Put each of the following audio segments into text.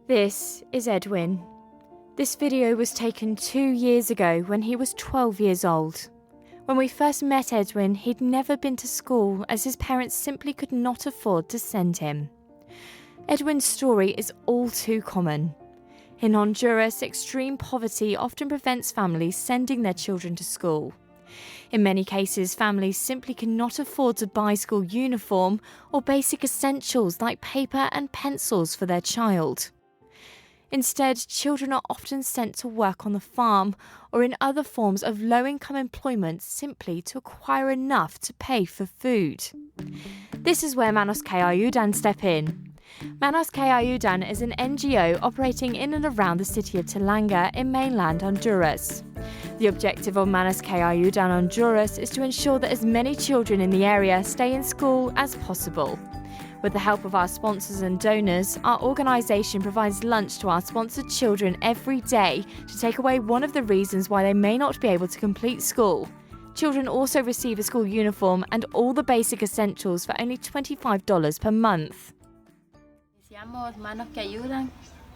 This is Edwin. This video was taken 2 years ago when he was 12 years old. When we first met Edwin, he'd never been to school as his parents simply could not afford to send him. Edwin's story is all too common. In Honduras, extreme poverty often prevents families sending their children to school. In many cases, families simply cannot afford to buy school uniform or basic essentials like paper and pencils for their child. Instead, children are often sent to work on the farm or in other forms of low-income employment simply to acquire enough to pay for food. This is where Manos que Ayudan step in. Manos que Ayudan is an NGO operating in and around the city of Talanga in mainland Honduras. The objective of Manos que Ayudan Honduras is to ensure that as many children in the area stay in school as possible. With the help of our sponsors and donors, our organisation provides lunch to our sponsored children every day to take away one of the reasons why they may not be able to complete school. Children also receive a school uniform and all the basic essentials for only $25 per month. Iniciamos Manos que Ayudan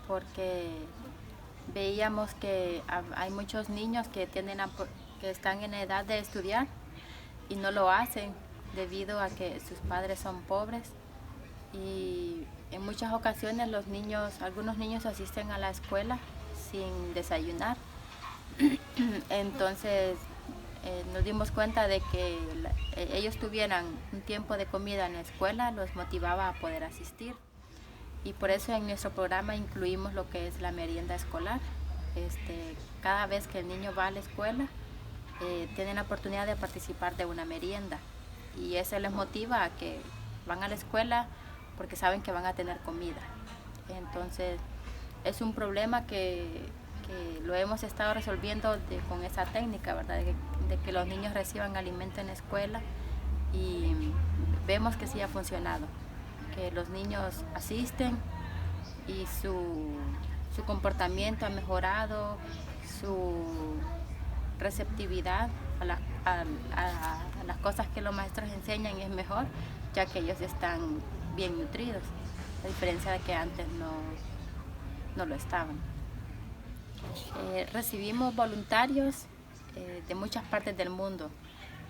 porque veíamos que hay muchos niños que están en edad de estudiar y no lo hacen debido a que sus padres son pobres. Y en muchas ocasiones algunos niños asisten a la escuela sin desayunar. Entonces nos dimos cuenta de que ellos tuvieran un tiempo de comida en la escuela, los motivaba a poder asistir. Y por eso en nuestro programa incluimos lo que es la merienda escolar. Cada vez que el niño va a la escuela, tienen la oportunidad de participar de una merienda. Y eso les motiva a que van a la escuela porque saben que van a tener comida. Entonces es un problema que lo hemos estado resolviendo con esa técnica, ¿verdad? De que los niños reciban alimento en la escuela, y vemos que sí ha funcionado, que los niños asisten y su comportamiento ha mejorado, su receptividad a las cosas que los maestros enseñan es mejor, ya que ellos están bien nutridos, a diferencia de que antes no lo estaban. Recibimos voluntarios de muchas partes del mundo,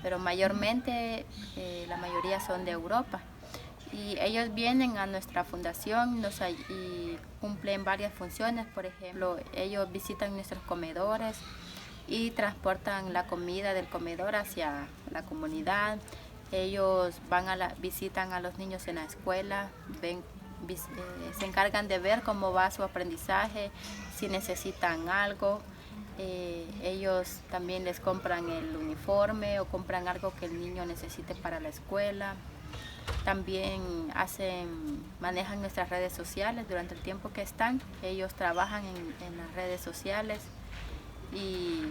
pero mayormente la mayoría son de Europa. Y ellos vienen a nuestra fundación y cumplen varias funciones. Por ejemplo, ellos visitan nuestros comedores y transportan la comida del comedor hacia la comunidad. Ellos visitan a los niños en la escuela, se encargan de ver cómo va su aprendizaje, si necesitan algo. Ellos también les compran el uniforme o compran algo que el niño necesite para la escuela. También manejan nuestras redes sociales durante el tiempo que están. Ellos trabajan en las redes sociales y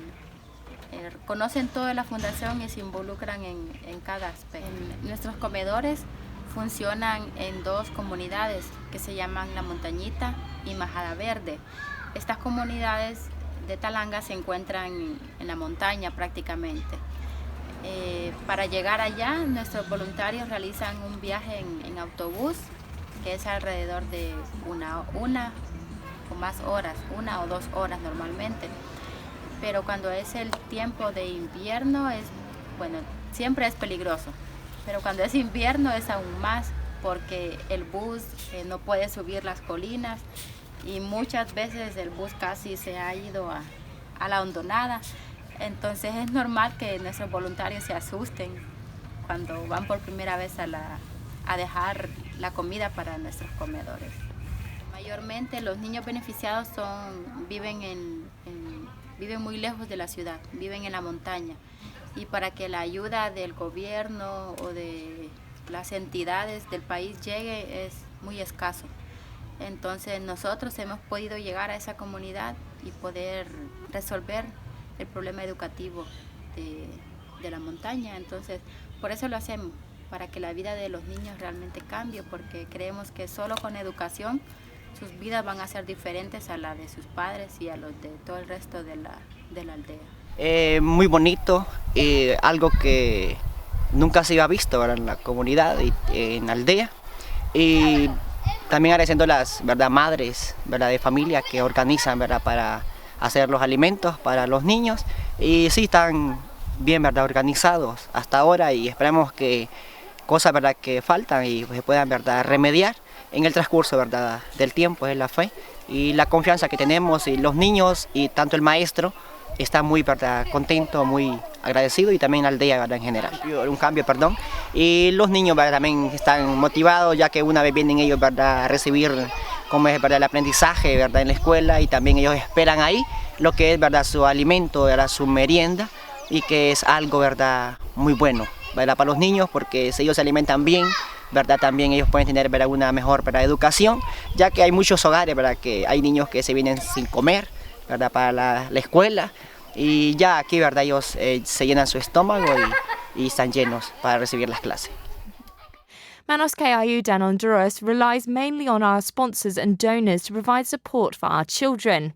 conocen toda la fundación y se involucran en cada aspecto. Nuestros comedores funcionan en 2 comunidades que se llaman La Montañita y Majada Verde. Estas comunidades de Talanga se encuentran en la montaña prácticamente. Para llegar allá, nuestros voluntarios realizan un viaje en autobús, que es alrededor de una o más horas, 1 o 2 horas normalmente. Pero cuando es el tiempo de invierno, siempre es peligroso. Pero cuando es invierno es aún más, porque el bus no puede subir las colinas y muchas veces el bus casi se ha ido a la hondonada. Entonces es normal que nuestros voluntarios se asusten cuando van por primera vez a dejar la comida para nuestros comedores. Mayormente los niños beneficiados viven muy lejos de la ciudad, viven en la montaña, y para que la ayuda del gobierno o de las entidades del país llegue es muy escaso. Entonces nosotros hemos podido llegar a esa comunidad y poder resolver el problema educativo de la montaña. Entonces por eso lo hacemos, para que la vida de los niños realmente cambie, porque creemos que solo con educación sus vidas van a ser diferentes a la de sus padres y a los de todo el resto de la aldea. Muy bonito, algo que nunca se había visto, ¿verdad?, en la comunidad y en la aldea. Y también agradeciendo las, ¿verdad?, madres, ¿verdad?, de familia que organizan, ¿verdad?, para hacer los alimentos para los niños. Y sí, están bien, ¿verdad?, organizados hasta ahora, y esperamos que cosas, ¿verdad?, que faltan y se puedan, ¿verdad?, remediar en el transcurso, ¿verdad?, del tiempo. Es la fe y la confianza que tenemos, y los niños y tanto el maestro está muy, ¿verdad?, contento, muy agradecido, y también la aldea, ¿verdad?, en general. Un cambio, perdón. Y los niños, ¿verdad?, también están motivados, ya que una vez vienen ellos, ¿verdad?, a recibir como es, ¿verdad?, el aprendizaje, ¿verdad?, en la escuela, y también ellos esperan ahí lo que es, ¿verdad?, su alimento, ¿verdad?, su merienda, y que es algo, ¿verdad?, muy bueno, ¿verdad?, para los niños, porque si ellos se alimentan bien, ¿verdad?, también ellos pueden tener, ¿verdad?, una mejor, ¿verdad?, educación, ya que hay muchos hogares, ¿verdad?, que hay niños que se vienen sin comer, ¿verdad?, para la escuela, y ya aquí, ¿verdad?, ellos se llenan su estómago y están llenos para recibir las clases. Manos que Ayudan Honduras relies mainly on our sponsors and donors to provide support for our children.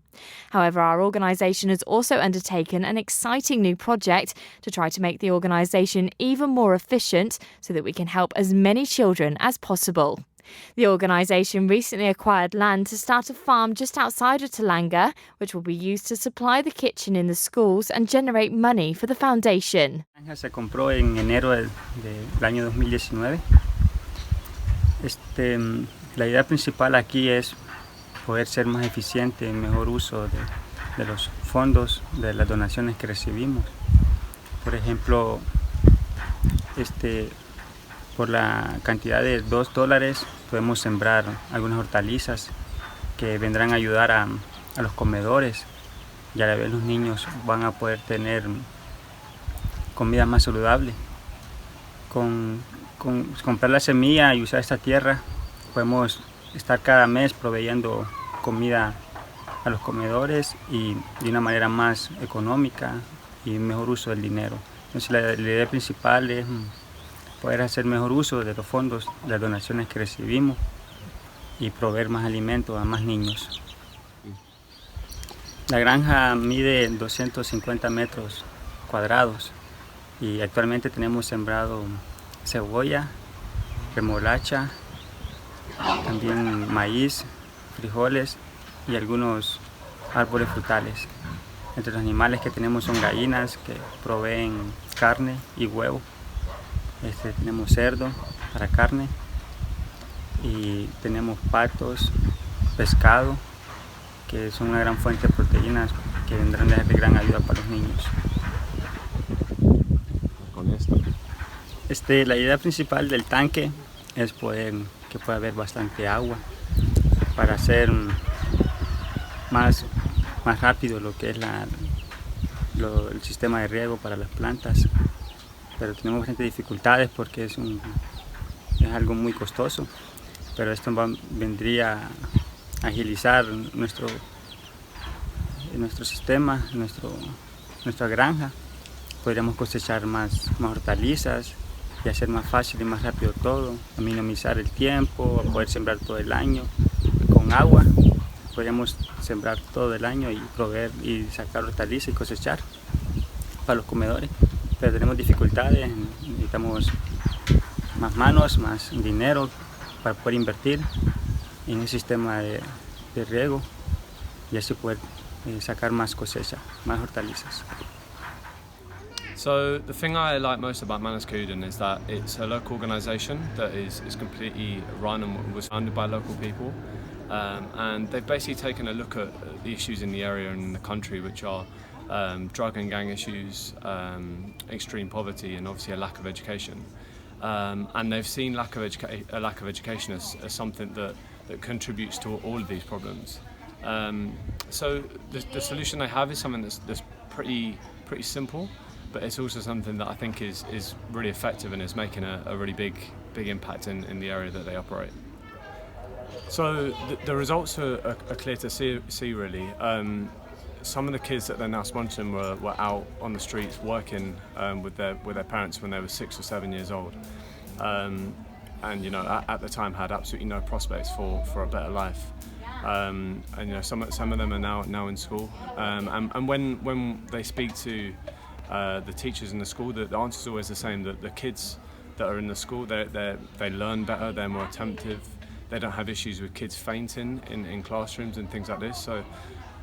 However, our organisation has also undertaken an exciting new project to try to make the organisation even more efficient so that we can help as many children as possible. The organisation recently acquired land to start a farm just outside of Talanga, which will be used to supply the kitchen in the schools and generate money for the foundation. Se compró en enero del año 2019. La idea principal aquí es poder ser más eficiente en mejor uso de los fondos, de las donaciones que recibimos. Por ejemplo, por la cantidad de $2 podemos sembrar algunas hortalizas que vendrán a ayudar a los comedores, y a la vez los niños van a poder tener comida más saludable. Con comprar la semilla y usar esta tierra, podemos estar cada mes proveyendo comida a los comedores, y de una manera más económica y mejor uso del dinero. Entonces la idea principal es poder hacer mejor uso de los fondos, de las donaciones que recibimos, y proveer más alimentos a más niños. La granja mide 250 metros cuadrados, y actualmente tenemos sembrado cebolla, remolacha, también maíz, frijoles y algunos árboles frutales. Entre los animales que tenemos son gallinas que proveen carne y huevo. Tenemos cerdo para carne, y tenemos patos, pescado, que son una gran fuente de proteínas que vendrán de gran ayuda para los niños. Con esto. La idea principal del tanque es que pueda haber bastante agua para hacer más rápido lo que es el sistema de riego para las plantas, pero tenemos bastantes dificultades porque es algo muy costoso, pero esto vendría a agilizar nuestro sistema, nuestra granja. Podríamos cosechar más hortalizas y hacer más fácil y más rápido todo, a minimizar el tiempo, a poder sembrar todo el año con agua. Podríamos sembrar todo el año y proveer y sacar hortalizas y cosechar para los comedores, pero tenemos dificultades, necesitamos más manos, más dinero para poder invertir en un sistema de riego, y así poder sacar más cosecha, más hortalizas. So the thing I like most about Manos que Ayudan is that it's a local organisation that is completely run and was founded by local people, and they've basically taken a look at the issues in the area and in the country, which are drug and gang issues, extreme poverty, and obviously a lack of education. And they've seen a lack of education as something that contributes to all of these problems. So the solution they have is something that's pretty simple, but it's also something that I think is really effective and is making a really big impact in the area that they operate. So the results are clear to see really. Some of the kids that they're now sponsoring were out on the streets working with their parents when they were 6 or 7 years old, and at the time had absolutely no prospects for a better life. And some of them are now in school, and when they speak to the teachers in the school, the answer is always the same: that the kids that are in the school, they learn better, they're more attentive, they don't have issues with kids fainting in classrooms and things like this. So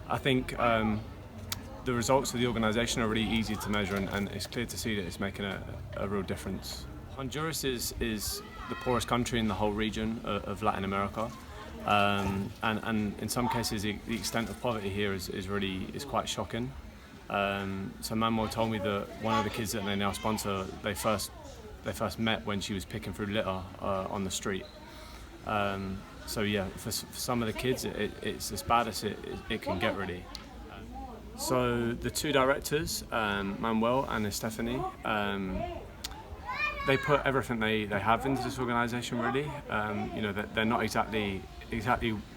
I think the results of the organisation are really easy to measure, and it's clear to see that it's making a real difference. Honduras is the poorest country in the whole region of Latin America, and in some cases the extent of poverty here is quite shocking. So Manuel told me that one of the kids that they now sponsor, they first met when she was picking through litter on the street. So yeah, for some of the kids it's as bad as it can get, really. So the two directors, Manuel and Stephanie, they put everything they have into this organisation, really. You know, they're not exactly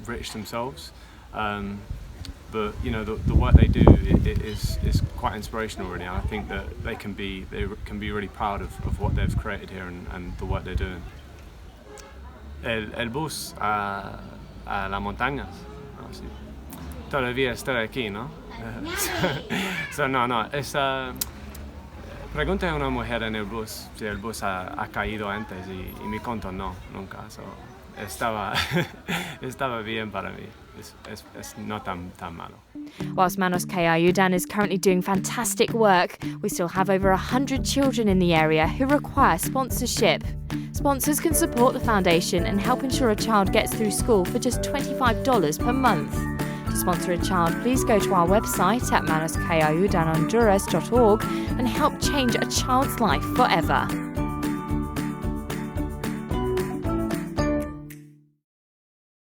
rich themselves, but you know, the work they do is quite inspirational, really. And I think that they can be really proud of what they've created here and the work they're doing. El bus a las montañas, ¿no? Sí. Todavía estoy aquí, ¿no? So, no, pregunté a una mujer en el bus si el bus ha caído antes y me contó no, nunca. So, estaba bien para mí. Es no tan malo. Whilst Manos K. Ayudan is currently doing fantastic work, we still have over 100 children in the area who require sponsorship. Sponsors can support the foundation and help ensure a child gets through school for just $25 per month. To sponsor a child, please go to our website at manoskayudanhonduras.org and help change a child's life forever.